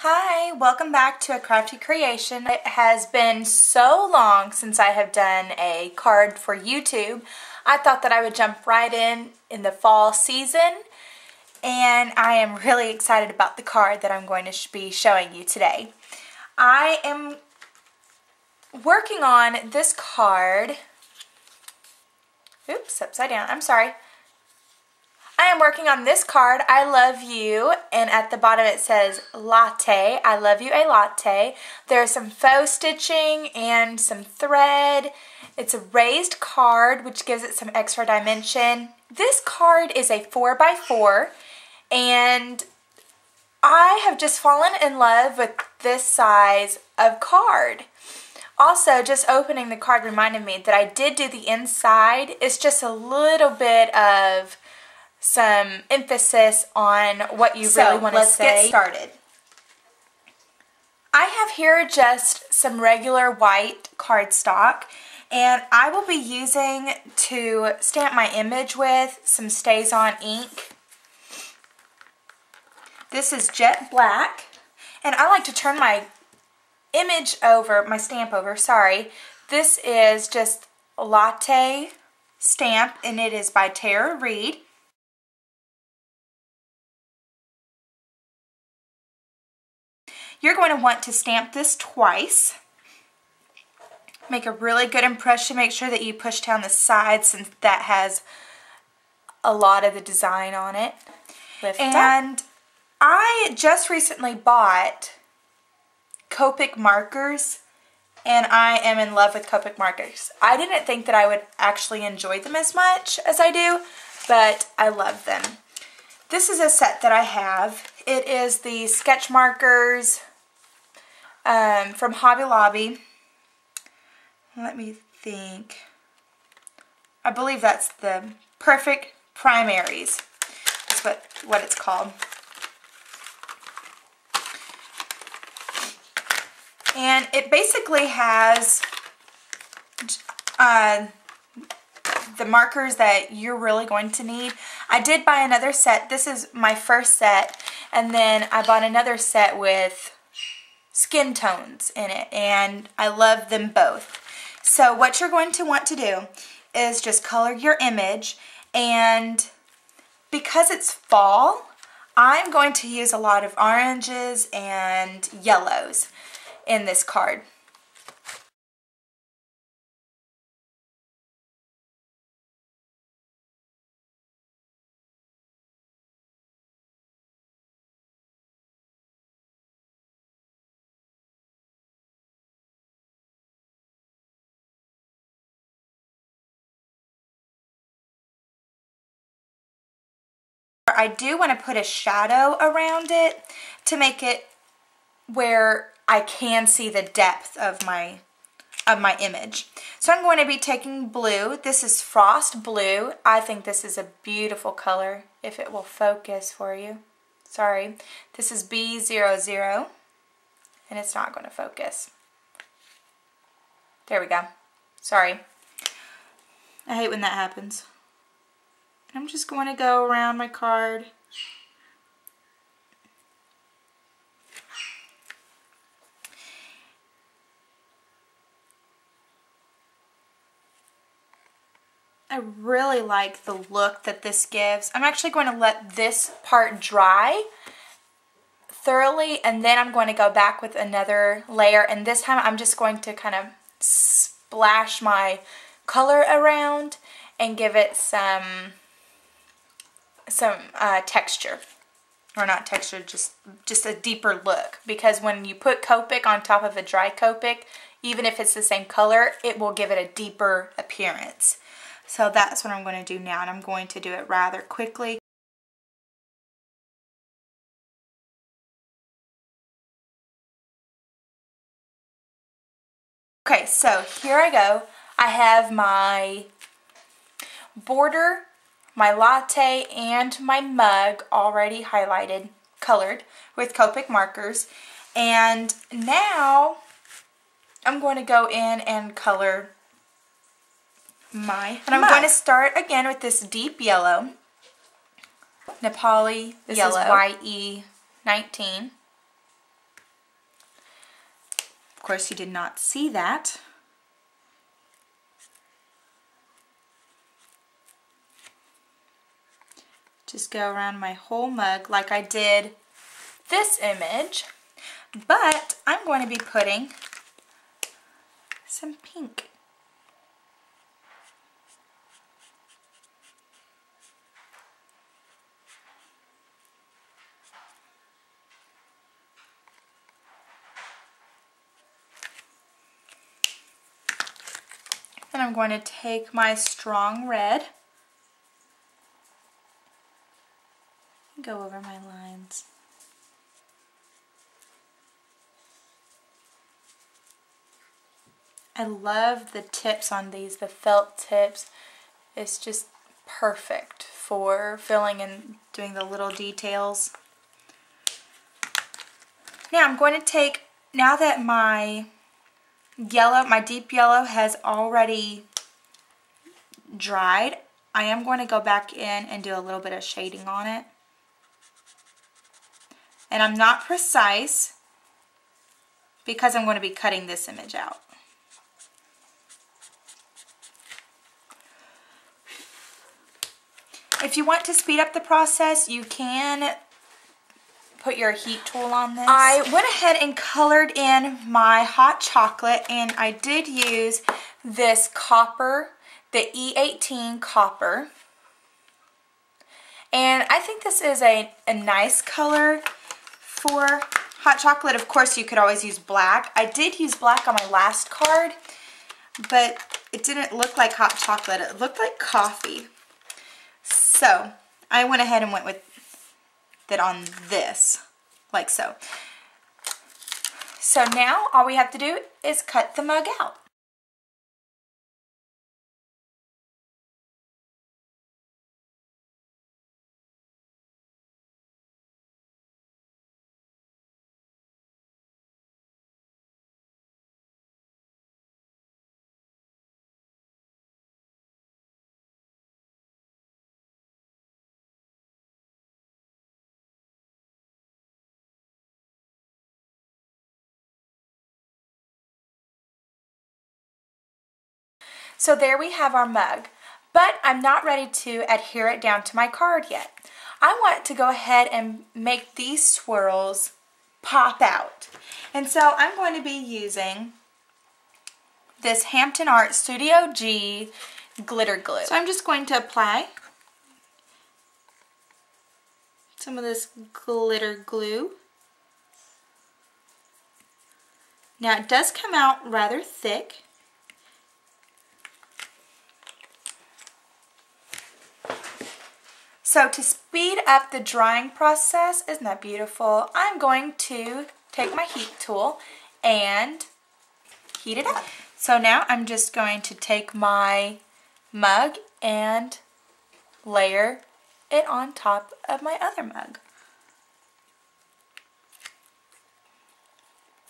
Hi, welcome back to a Crafty Creation. It has been so long since I have done a card for YouTube. I thought that I would jump right in the fall season, and I am really excited about the card that I'm going to be showing you today. I am working on this card. Oops, upside down. I'm sorry. I am working on this card, I love you, and at the bottom it says Latte, I love you a latte. There's some faux stitching and some thread. It's a raised card, which gives it some extra dimension. This card is a 4x4, and I have just fallen in love with this size of card. Also, just opening the card reminded me that I did do the inside. It's just a little bit of some emphasis on what you really want to say. Let's get started. I have here just some regular white cardstock, and I will be using to stamp my image with some StazOn ink. This is jet black, and I like to turn my image over, my stamp over, sorry. This is just a Latte stamp, and it is by Tara Reid. You're going to want to stamp this twice. Make a really good impression. Make sure that you push down the side since that has a lot of the design on it. And I just recently bought Copic markers, and I am in love with Copic markers. I didn't think that I would actually enjoy them as much as I do, but I love them. This is a set that I have. It is the sketch markers from Hobby Lobby. Let me think. I believe that's the Perfect Primaries. That's what it's called. And it basically has the markers that you're really going to need. I did buy another set. This is my first set, and then I bought another set with skin tones in it, and I love them both. So what you're going to want to do is just color your image, and because it's fall, I'm going to use a lot of oranges and yellows in this card. I do want to put a shadow around it to make it where I can see the depth of my image. So I'm going to be taking blue. This is Frost Blue. I think this is a beautiful color, if it will focus for you. Sorry. This is B00, and it's not going to focus. There we go. Sorry. I hate when that happens. I'm just going to go around my card. I really like the look that this gives. I'm actually going to let this part dry thoroughly, and then I'm going to go back with another layer, and this time I'm just going to kind of splash my color around and give it some texture, or not texture, just a deeper look, because when you put Copic on top of a dry Copic, even if it's the same color, it will give it a deeper appearance. So that's what I'm going to do now, and I'm going to do it rather quickly. Okay, so here I go. I have my border, my latte, and my mug already highlighted, colored with Copic markers. And now I'm going to go in and color my I'm going to start again with this deep yellow, Nepali yellow. This is YE19. course, you did not see that. Just go around my whole mug like I did this image, but I'm going to be putting some pink. And I'm going to take my strong red and go over my lines. I love the tips on these, the felt tips. It's just perfect for filling and doing the little details. Now I'm going to take, now that my yellow, my deep yellow has already dried, I am going to go back in and do a little bit of shading on it. And I'm not precise because I'm going to be cutting this image out. If you want to speed up the process, you can put your heat tool on this. I went ahead and colored in my hot chocolate, and I did use this copper, the E18 copper. And I think this is a nice color for hot chocolate. Of course, you could always use black. I did use black on my last card, but it didn't look like hot chocolate. It looked like coffee. So I went ahead and went with it on this, like so. So now all we have to do is cut the mug out. So there we have our mug, but I'm not ready to adhere it down to my card yet. I want to go ahead and make these swirls pop out. And so I'm going to be using this Hampton Art Studio G glitter glue. So I'm just going to apply some of this glitter glue. Now it does come out rather thick. So to speed up the drying process, isn't that beautiful? I'm going to take my heat tool and heat it up. So now I'm just going to take my mug and layer it on top of my other mug.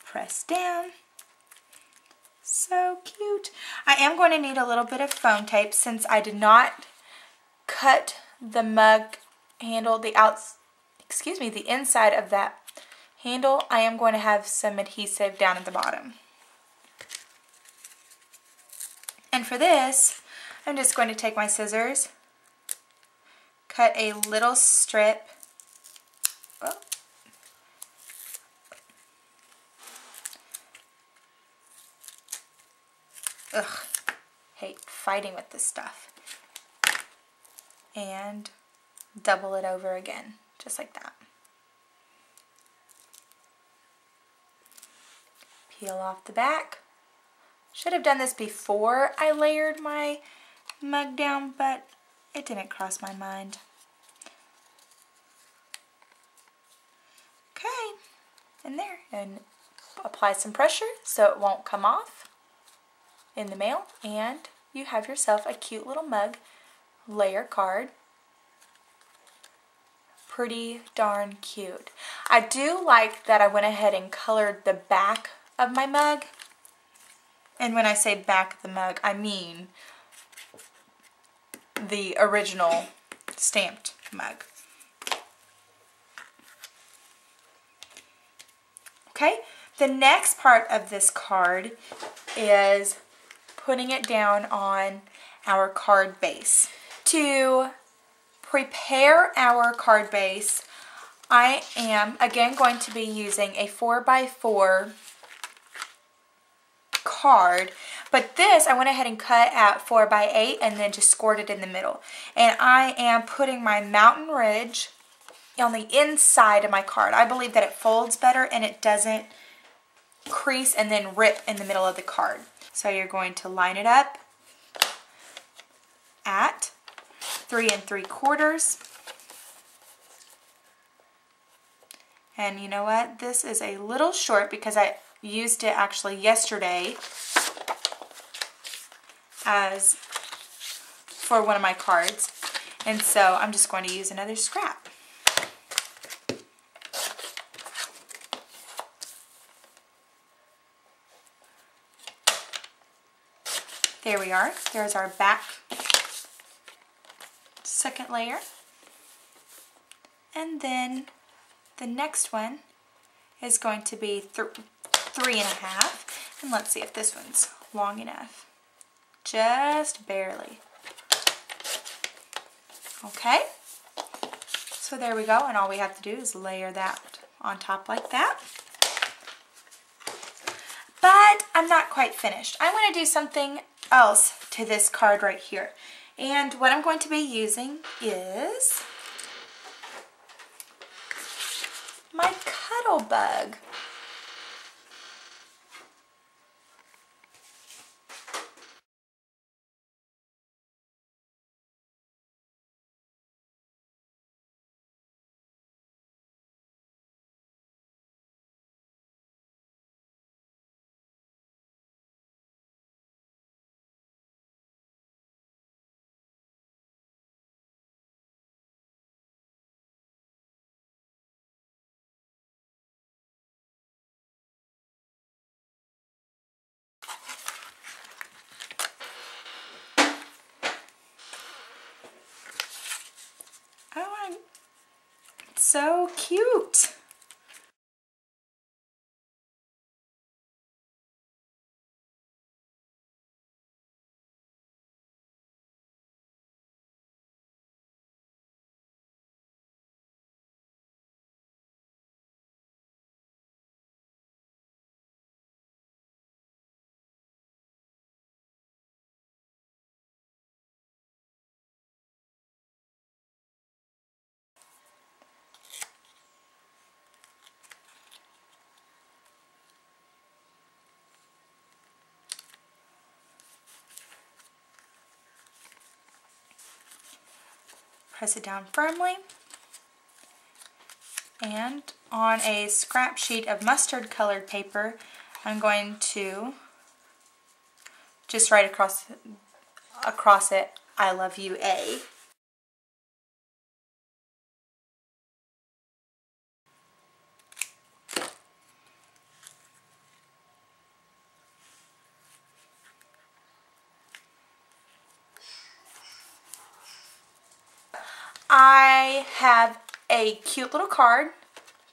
Press down. So cute. I am going to need a little bit of foam tape since I did not cut the mug handle, the inside of that handle. I am going to have some adhesive down at the bottom. And for this, I'm just going to take my scissors, cut a little strip. Oh. Ugh, hate fighting with this stuff. And double it over again, just like that. Peel off the back. Should have done this before I layered my mug down, but it didn't cross my mind. Okay, in there, and apply some pressure so it won't come off in the mail, and you have yourself a cute little mug layer card. Pretty darn cute. I do like that I went ahead and colored the back of my mug. And when I say back of the mug, I mean the original stamped mug. Okay, The next part of this card is putting it down on our card base. To prepare our card base, I am again going to be using a 4x4 card, but this I went ahead and cut at 4x8 and then just scored it in the middle. And I am putting my mountain ridge on the inside of my card. I believe that it folds better and it doesn't crease and then rip in the middle of the card. So you're going to line it up at 3 3/4. And you know what? This is a little short because I used it actually yesterday as for one of my cards. And so I'm just going to use another scrap. There we are. There's our back second layer. And then the next one is going to be 3.5. And let's see if this one's long enough. Just barely. Okay. So there we go. And all we have to do is layer that on top like that. But I'm not quite finished. I want to do something else to this card right here. And what I'm going to be using is my Cuddle Bug. Oh, it's so cute. Press it down firmly, and on a scrap sheet of mustard colored paper I'm going to just write across it, I love you, A. I have a cute little card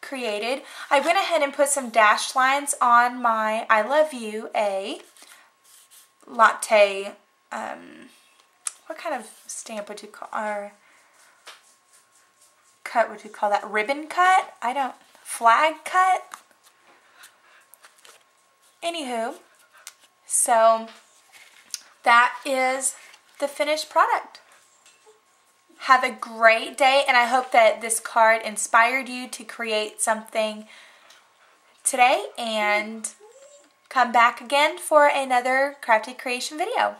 created. I went ahead and put some dashed lines on my I love you, A Latte, what kind of stamp would you call, or cut would you call that? Ribbon cut? Flag cut? Anywho, so that is the finished product. Have a great day, and I hope that this card inspired you to create something today, and come back again for another Crafty Creation video.